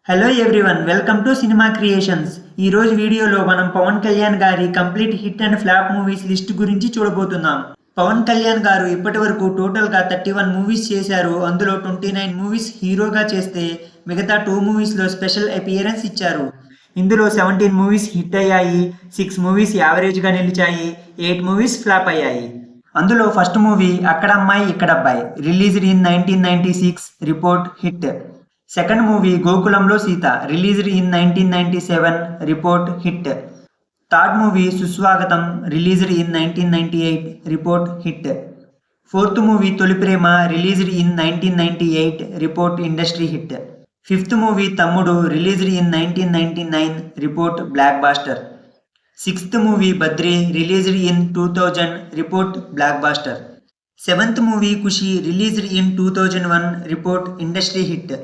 Hello everyone, welcome to cinema creations. ఈ రోజు వీడియోలో మనం పవన్ కళ్యాణ్ గారి complete hit and flop movies list గురించి చూడబోతున్నాం. పవన్ కళ్యాణ్ గారు ఇప్పటి వరకు టోటల్గా 31 మూవీస్ చేశారు. అందులో 29 మూవీస్ హీరోగా చేస్తే మిగతా 2 మూవీస్లో స్పెషల్ అపియరెన్స్ ఇచ్చారు. ఇందులో 17 మూవీస్ హిట్ అయ్యాయి, 6 మూవీస్ యావరేజ్గా నిలిచాయి, 8 మూవీస్ ఫ్లాప్ అయ్యాయి. అందులో ఫస్ట్ మూవీ అక్కడ Ammayi Ikkada Abbayi, released in 1996, report hit. Second movie Gokulamlo Seetha, released in 1997, report hit. Third movie Suswagatham, released in 1998, report hit. Fourth movie Tholi Prema, released in 1998, report industry hit. Fifth movie Thammudu, released in 1999, report blockbuster. Sixth movie Badri, released in 2000, report blockbuster. Seventh movie Kushi, released in 2001, report industry hit.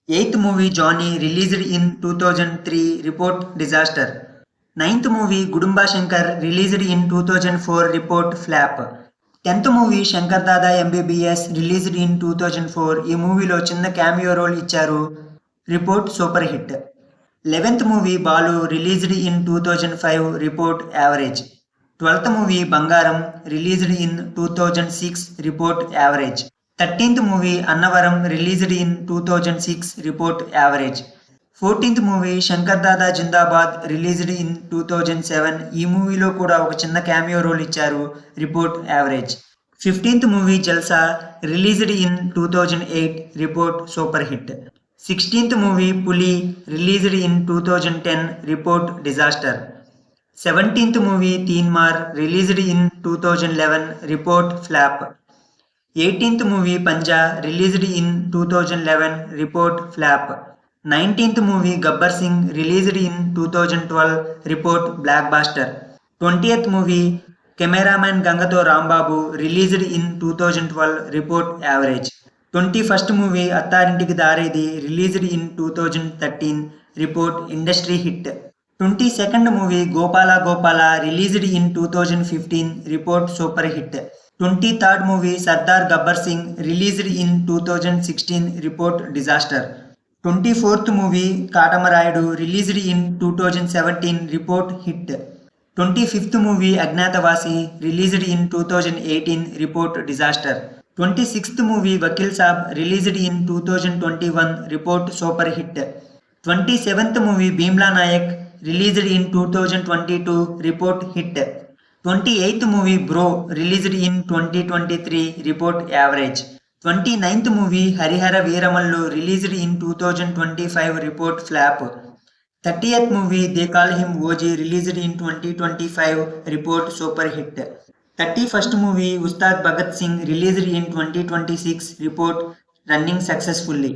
Eighth movie Johnny, released in 2003, report disaster. Ninth movie Gudumba Shankar, released in 2004, report flop. 10th movie Shankar Dada MBBS, released in 2004. ఈ మూవీలో చిన్న cameo role ఇచ్చారు, report super hit. 11th movie Balu, released in 2005, report average. 12th movie Bangaram, released in 2006, report average. 13th movie Annavaram, released in 2006, report average. 14th movie Shankar Dada Zindabad, released in 2007. ఈ మూవీలో కూడా ఒక చిన్న cameo role ఇచ్చారు, report average. 15th movie Jalsa, released in 2008, report super hit. 16th movie Puli, released in 2010, report disaster. 17th movie Teenmaar, released in 2011, report flop. 18th movie Panjaa, released in 2011, report flop. 19th movie Gabbar Singh, released in 2012, report blockbuster. 20th movie cameraman Gangatho Rambabu, released in 2012, report average. 21st movie Attarintiki Daredi, released in 2013, report industry hit. 22nd movie Gopala Gopala, released in 2015, report super hit. 23rd movie Sardar Gabbar Singh, released in 2016, report disaster. 24th movie Katamarayudu, released in 2017, report hit. 25th movie Agnyaathavaasi, released in 2018, report disaster. 26th movie Vakeel Saab, released in 2021, report super hit. 27th movie Bheemla Nayak, released in 2022, report hit. 28th movie Bro, released in 2023, report average. 29th movie Harihara Veeramallu, released in 2025, report flop. 30th movie they call him OG, released in 2025, report super hit. 31st movie Ustaad Bhagat Singh, released in 2026, report running successfully.